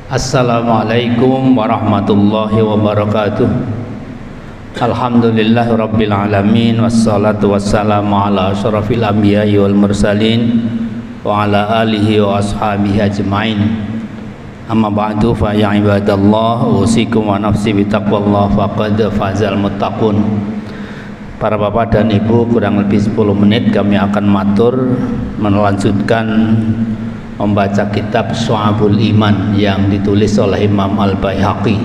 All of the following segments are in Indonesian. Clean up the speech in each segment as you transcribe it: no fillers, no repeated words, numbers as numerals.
Assalamualaikum warahmatullahi wabarakatuh. Alhamdulillahi rabbil alamin, wassalatu wassalamu ala asyrafil anbiya'i wal mursalin wa ala alihi wa ashabihi ajma'in. Amma ba'du, fa ya ibadallah, usikum wa nafsi bitaqwallah, faqad fazal muttaqun. Para bapak dan ibu, kurang lebih 10 menit kami akan matur melanjutkan membaca kitab Syu'abul Iman yang ditulis oleh Imam Al-Baihaqi.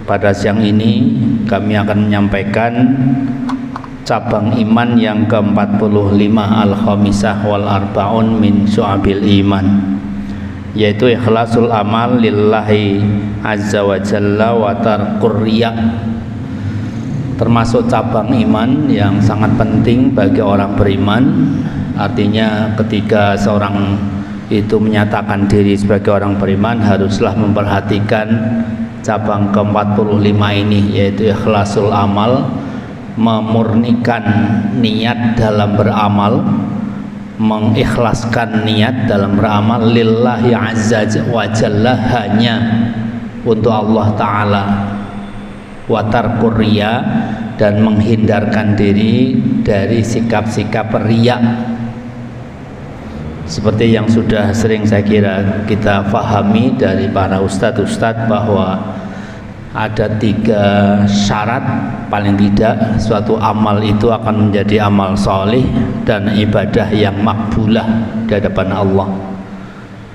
Pada siang ini kami akan menyampaikan cabang iman yang ke-45, Al-Khamisah wal Arba'un min Syu'abil Iman, yaitu ikhlasul amal lillahi azza wa jalla wa tarkur riya. Termasuk cabang iman yang sangat penting bagi orang beriman. Artinya ketika seorang itu menyatakan diri sebagai orang beriman, haruslah memperhatikan cabang ke-45 ini, yaitu ikhlasul amal, memurnikan niat dalam beramal, mengikhlaskan niat dalam beramal lillahi azza wa jalla, hanya untuk Allah Ta'ala, wa tarkur riya, dan menghindarkan diri dari sikap-sikap riya. Seperti yang sudah sering saya kira kita fahami dari para ustadz-ustadz, bahwa ada 3 syarat paling tidak suatu amal itu akan menjadi amal soleh dan ibadah yang makbulah di hadapan Allah.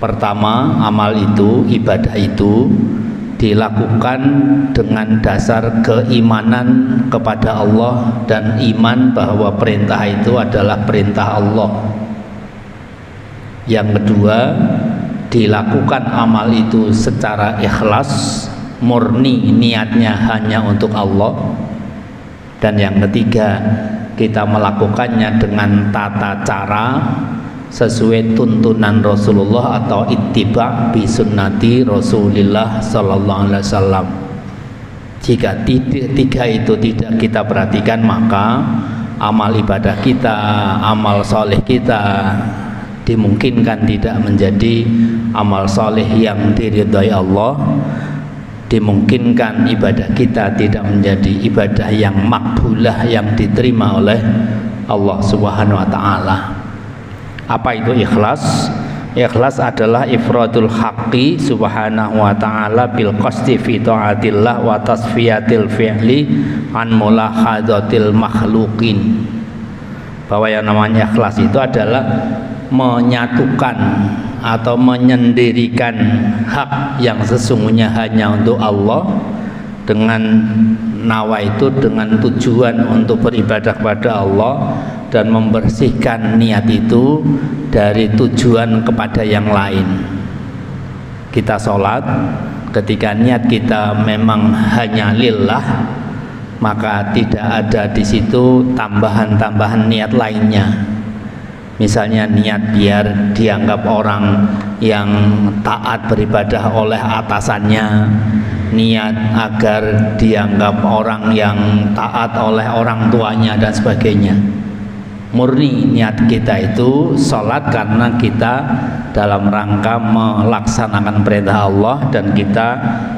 Pertama, amal itu, ibadah itu dilakukan dengan dasar keimanan kepada Allah dan iman bahwa perintah itu adalah perintah Allah. Yang kedua, dilakukan amal itu secara ikhlas, murni niatnya hanya untuk Allah. Dan yang ketiga, kita melakukannya dengan tata cara sesuai tuntunan Rasulullah atau ittiba bi sunnati Rasulillah sallallahu alaihi wasallam. Jika 3 itu tidak kita perhatikan, maka amal ibadah kita, amal soleh kita dimungkinkan tidak menjadi amal soleh yang diridhai Allah, dimungkinkan ibadah kita tidak menjadi ibadah yang makbulah, yang diterima oleh Allah Subhanahu wa ta'ala. Apa itu ikhlas? Ikhlas adalah ifradul haqqi subhanahu wa ta'ala bil qasdi fi ta'atillah wa tasfiyatil fi'li an mulahadatil makhluqin. Bahwa yang namanya ikhlas itu adalah menyatukan atau menyendirikan hak yang sesungguhnya hanya untuk Allah, dengan nawa itu dengan tujuan untuk beribadah kepada Allah, dan membersihkan niat itu dari tujuan kepada yang lain. Kita sholat, ketika niat kita memang hanya lillah, maka tidak ada di situ tambahan-tambahan niat lainnya. Misalnya niat biar dianggap orang yang taat beribadah oleh atasannya, niat agar dianggap orang yang taat oleh orang tuanya dan sebagainya. Murni niat kita itu sholat karena kita dalam rangka melaksanakan perintah Allah dan kita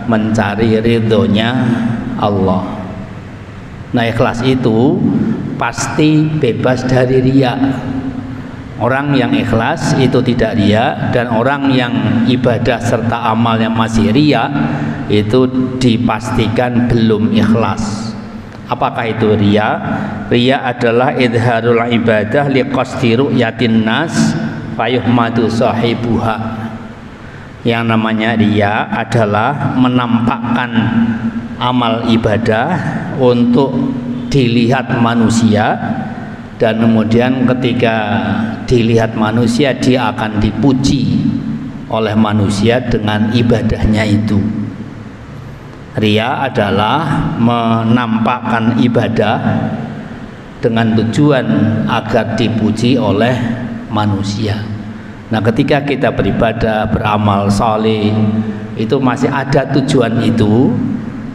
mencari ridhonya Allah. Nah, ikhlas itu pasti bebas dari riya. Orang yang ikhlas itu tidak riya, dan orang yang ibadah serta amal yang masih riya itu dipastikan belum ikhlas. Apakah itu riya? Riya adalah idharul ibadah liqasdi ru'yatin nas fayuhmadu sahibuha. Yang namanya riya adalah menampakkan amal ibadah untuk dilihat manusia, dan kemudian ketika dilihat manusia dia akan dipuji oleh manusia dengan ibadahnya itu. Riya adalah menampakkan ibadah dengan tujuan agar dipuji oleh manusia. Nah, ketika kita beribadah, beramal saleh, itu masih ada tujuan itu,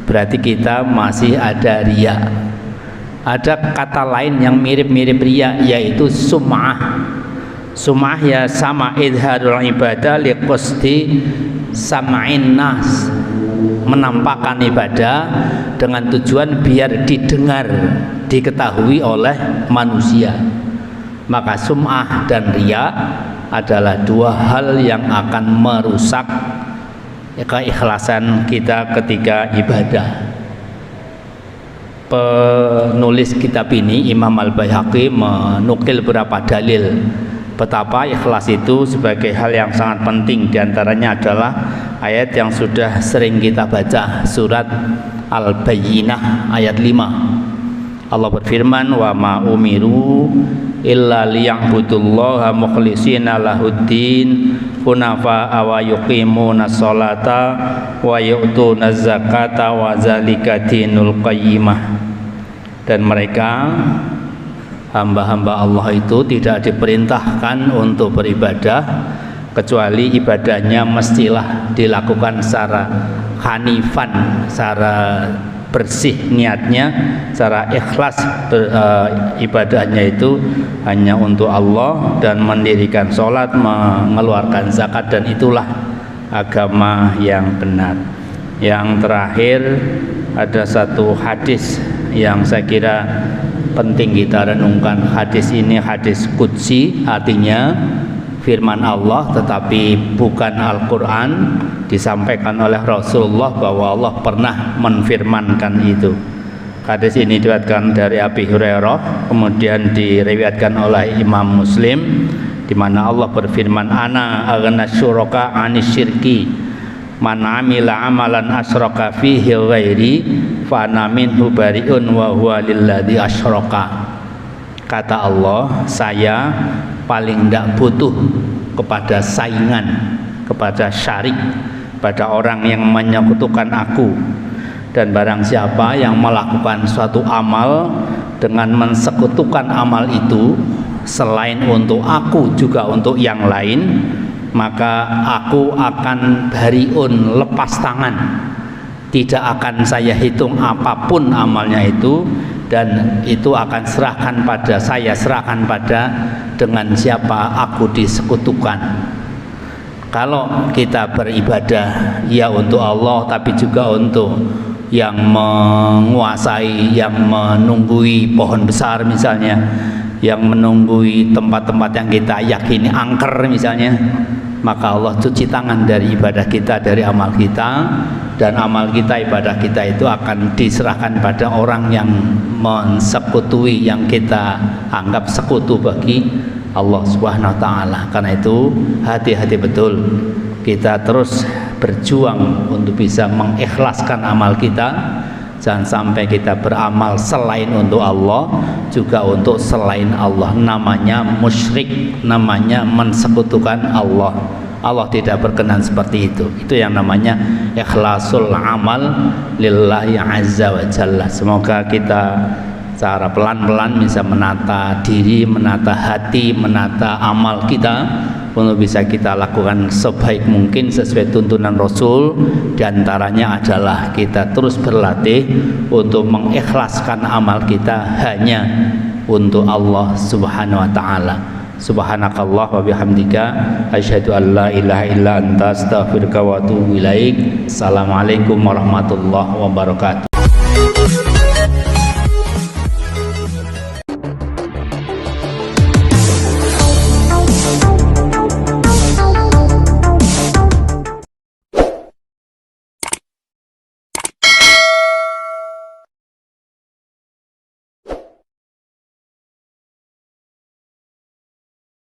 berarti kita masih ada riya. Ada kata lain yang mirip-mirip riya, yaitu sum'ah. Sum'ah ya sama idharul ibadah liqasdi sam'in nas, menampakkan ibadah dengan tujuan biar didengar, diketahui oleh manusia. Maka sum'ah dan riya adalah dua hal yang akan merusak keikhlasan kita ketika ibadah. Penulis kitab ini, Imam Al-Baihaqi, menukil beberapa dalil betapa ikhlas itu sebagai hal yang sangat penting. Di antaranya adalah ayat yang sudah sering kita baca, surat Al-Bayyinah ayat 5. Allah berfirman, wa ma umiru illa liya'budullaha mukhlishina lahuddin hunafa wa yuqimuna sholata wa yu'tuna zakata wa zalika dinul qayyimah. Dan mereka hamba-hamba Allah itu tidak diperintahkan untuk beribadah kecuali ibadahnya mestilah dilakukan secara hanifan, secara bersih niatnya, secara ikhlas ibadahnya itu hanya untuk Allah, dan mendirikan sholat, mengeluarkan zakat, dan itulah agama yang benar. Yang terakhir, ada satu hadis yang saya kira penting kita renungkan. Hadis ini hadis qudsi, artinya firman Allah tetapi bukan Al-Quran, disampaikan oleh Rasulullah bahwa Allah pernah menfirmankan itu. Hadis ini diriwayatkan dari Abi Hurairah, kemudian diriwayatkan oleh Imam Muslim, di mana Allah berfirman, ana aghna syuraka anis syirki man amila amalan asyraka fihi ghairi fa ana minhu bari'un wa huwa lilladzi asyraka. Kata Allah, saya paling tidak butuh kepada saingan, kepada syarik, pada orang yang menyekutukan aku. Dan barang siapa yang melakukan suatu amal dengan mensekutukan amal itu selain untuk aku juga untuk yang lain, maka aku akan bariun, lepas tangan, tidak akan saya hitung apapun amalnya itu, dan itu akan serahkan pada saya, serahkan pada dengan siapa aku disekutukan. Kalau kita beribadah ya untuk Allah, tapi juga untuk yang menguasai, yang menunggui pohon besar misalnya, yang menunggui tempat-tempat yang kita yakini angker misalnya, maka Allah cuci tangan dari ibadah kita, dari amal kita, dan amal kita, ibadah kita itu akan diserahkan pada orang yang mensekutui, yang kita anggap sekutu bagi Allah Subhanahu wa ta'ala. Karena itu hati-hati betul kita terus berjuang untuk bisa mengikhlaskan amal kita. Jangan sampai kita beramal selain untuk Allah, juga untuk selain Allah. Namanya musyrik, namanya mensekutukan Allah. Allah tidak berkenan seperti itu. Itu yang namanya ikhlasul amal lillahi azza wa jalla. Semoga kita secara pelan-pelan bisa menata diri, menata hati, menata amal kita untuk bisa kita lakukan sebaik mungkin sesuai tuntunan Rasul. Di antaranya adalah kita terus berlatih untuk mengikhlaskan amal kita hanya untuk Allah Subhanahu wa ta'ala. Subhanakallah wa bihamdika asyhadu an la ilaha illa anta astaghfiruka wa atubu ilaik. Assalamualaikum warahmatullahi wabarakatuh.